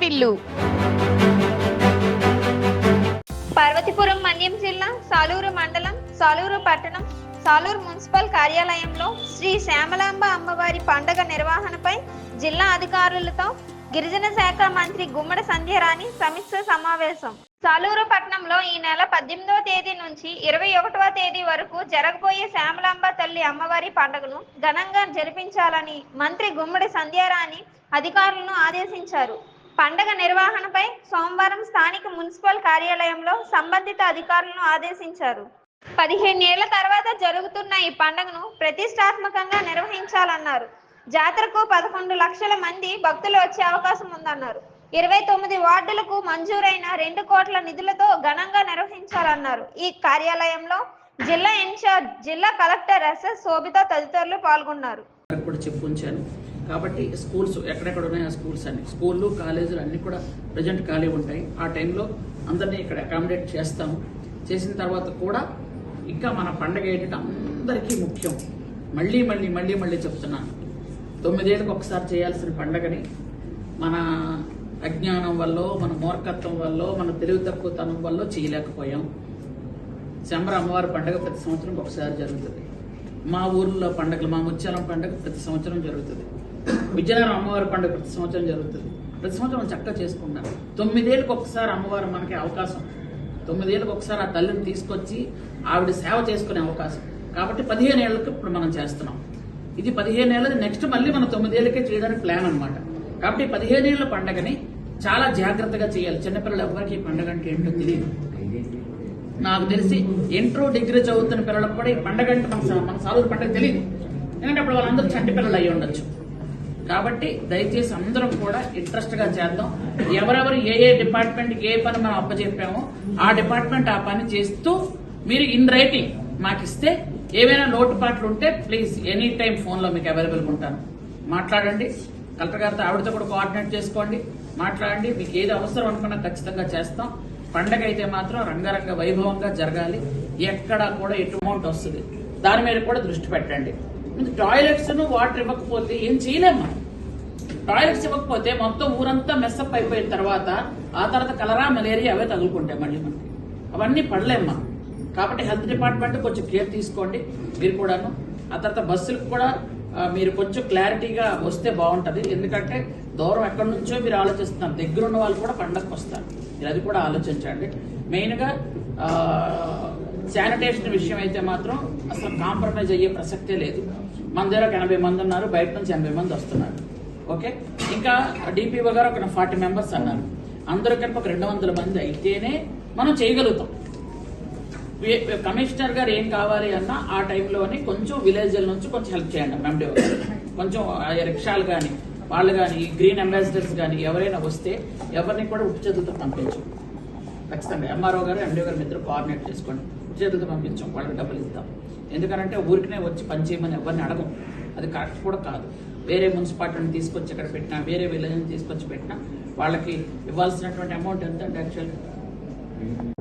వాటిల్లు. పార్వతీపురం మన్యం జిల్లా సాలూరు మండలం సాలూరు పట్టణం సాలూరు మున్సిపల్ కార్యాలయంలో శ్రీ శ్యామలాంబ అమ్మవారి పండుగ నిర్వహణపై జిల్లా అధికారులతో గిరిజన శాఖ మంత్రి గుమ్మడి సంధ్యారాణి సమీక్ష సమావేశం. సాలూరు పట్టణంలో ఈ నెల 18వ తేదీ నుంచి 21వ తేదీ వరకు జరగబోయే శ్యామలాంబ తల్లి అమ్మవారి పండుగను ఘనంగా జరిపించాలని మంత్రి గుమ్మడి సంధ్యారాణి అధికారులను ఆదేశించారు. పండుగ నిర్వహణపై సోమవారం స్థానిక మున్సిపల్ కార్యాలయంలో సంబంధిత అధికారులను ఆదేశించారు. 15 ఏళ్ల తర్వాత జరుగుతున్న ఈ పండుగను ప్రతిష్టాత్మకంగా నిర్వహించాలన్నారు. జాతరకు 11 లక్షల మంది భక్తులు వచ్చే అవకాశం ఉందన్నారు. 29 వార్డులకు మంజూరైన 2 కోట్ల నిధులతో ఘనంగా నిర్వహించాలన్నారు. ఈ కార్యాలయంలో జిల్లా ఇన్ఛార్జ్ జిల్లా కలెక్టర్ ఎస్ఎస్ శోభిత తదితరులు పాల్గొన్నారు. కాబట్టి స్కూల్స్ ఎక్కడెక్కడ ఉన్నాయో స్కూల్స్ అన్ని స్కూళ్ళు కాలేజీలు అన్నీ కూడా ప్రజెంట్ ఖాళీ ఉంటాయి. ఆ టైంలో అందరినీ ఇక్కడ అకామిడేట్ చేస్తాము. చేసిన తర్వాత కూడా ఇంకా మన పండగ ఏంటంటే అందరికీ ముఖ్యం. మళ్ళీ మళ్ళీ మళ్ళీ మళ్ళీ చెప్తున్నాను, 9 ఏళ్ళకి ఒకసారి చేయాల్సిన పండగని మన అజ్ఞానం వల్ల, మన మూర్ఖత్వం వల్ల, మన తెలివి తక్కువతనం వల్ల చేయలేకపోయాం. శంబర అమ్మవారి పండుగ ప్రతి సంవత్సరం ఒకసారి జరుగుతుంది. మా ఊర్లో పండుగలు, మా ముత్యాలం పండుగ ప్రతి సంవత్సరం జరుగుతుంది. విజయనగరం అమ్మవారి పండుగ ప్రతి సంవత్సరం జరుగుతుంది. ప్రతి సంవత్సరం చక్కగా చేసుకుంటాం. 9 ఏళ్ళకి ఒకసారి అమ్మవారు మనకి అవకాశం. 9 ఏళ్ళకి ఒకసారి ఆ తల్లిని తీసుకొచ్చి ఆవిడ సేవ చేసుకునే అవకాశం. కాబట్టి 15 ఏళ్ళకి ఇప్పుడు మనం చేస్తున్నాం. ఇది 15 ఏళ్ళది. నెక్స్ట్ మళ్ళీ మనం 9 ఏళ్ళకే చేయడానికి ప్లాన్ అనమాట. కాబట్టి 15 ఏళ్ళ పండుగని చాలా జాగ్రత్తగా చేయాలి. చిన్నపిల్లలు ఎవరికి పండుగ అంటే ఏంటో తెలియదు. నాకు తెలిసి ఇంటర్ డిగ్రీ చదువుతున్న పిల్లలకు కూడా ఈ పండుగ అంటే మన సాలూరు పండుగ తెలియదు. ఎందుకంటే అప్పుడు వాళ్ళందరూ చంటి పిల్లలు అయ్యి ఉండొచ్చు. కాబట్టి దయచేసి అందరం కూడా ఇంట్రెస్ట్గా చేద్దాం. ఎవరెవరు ఏ డిపార్ట్మెంట్ ఏ పని మనం అప్పచెప్పామో ఆ డిపార్ట్మెంట్ ఆ పని చేస్తూ మీరు ఇన్ రైటింగ్ మాకు ఇస్తే ఏవైనా లోటుపాట్లు ఉంటే ప్లీజ్ ఎనీ టైం ఫోన్లో మీకు అవైలబుల్గా ఉంటాను. మాట్లాడండి. కలెక్టర్ గారితో ఆవిడతో కూడా కోఆర్డినేట్ చేసుకోండి, మాట్లాడండి. మీకు ఏది అవసరం అనుకున్నా ఖచ్చితంగా చేస్తాం. పండగ అయితే మాత్రం రంగరంగ వైభవంగా జరగాలి. ఎక్కడా కూడా ఎటు అమౌంట్ వస్తుంది దాని మీద కూడా దృష్టి పెట్టండి. టాయిలెట్స్ వాటర్ ఇవ్వకపోతే ఏం చేయలేమ్మా. టాయిలెట్స్ ఇవ్వకపోతే మొత్తం ఊరంతా మెస్సప్ అయిపోయిన తర్వాత ఆ తర్వాత కలరా మలేరియా అవే తగులుకుంటాయి మళ్ళీ మనకి. అవన్నీ పడలేమ్మా. కాబట్టి హెల్త్ డిపార్ట్మెంట్ కొంచెం కేర్ తీసుకోండి మీరు కూడాను. ఆ తర్వాత బస్సులకు కూడా మీరు కొంచెం క్లారిటీగా వస్తే బాగుంటుంది. ఎందుకంటే దూరం ఎక్కడి నుంచో మీరు ఆలోచిస్తున్నారు, దగ్గరున్న వాళ్ళు కూడా పండగకు వస్తారు. మీరు అది కూడా ఆలోచించండి. మెయిన్గా శానిటేషన్ విషయం అయితే మాత్రం అసలు కాంప్రమైజ్ అయ్యే ప్రసక్తే లేదు. మన దగ్గర 80 మంది ఉన్నారు, బయట నుంచి 80 మంది వస్తున్నారు. ఓకే, ఇంకా డిపిఓ గారు ఒక 40 మెంబర్స్ అన్నారు. అందరూ కలిపి ఒక 200 మంది అయితేనే మనం చేయగలుగుతాం. కమిషనర్ గారు ఏం కావాలి అన్నా ఆ టైంలోని కొంచెం విలేజ్ల నుంచి కొంచెం హెల్ప్ చేయండి. ఎండిఓ కొంచెం రిక్షాలు కానీ వాళ్ళు కానీ గ్రీన్ అంబాసిడర్స్ కానీ ఎవరైనా వస్తే ఎవరిని కూడా ఉట్టి చేతులతో పంపించం. ఖచ్చితంగా ఎంఆర్ఓ గారు ఎండిఓ గారు ఇద్దరు కోఆర్డినేట్ చేసుకోండి. ఉట్టి చేతులతో పంపించాం, వాళ్ళకి డబ్బులు ఇస్తాం. ఎందుకంటే ఊరికనే వచ్చి పనిచేయమని ఎవరిని అడగం. అది కరెక్ట్ కూడా కాదు. వేరే మున్సిపాలిటీని తీసుకొచ్చి ఇక్కడ పెట్టినా, వేరే విలేజ్ని తీసుకొచ్చి పెట్టినా వాళ్ళకి ఇవ్వాల్సినటువంటి అమౌంట్ ఎంత అంటే యాక్చువల్గా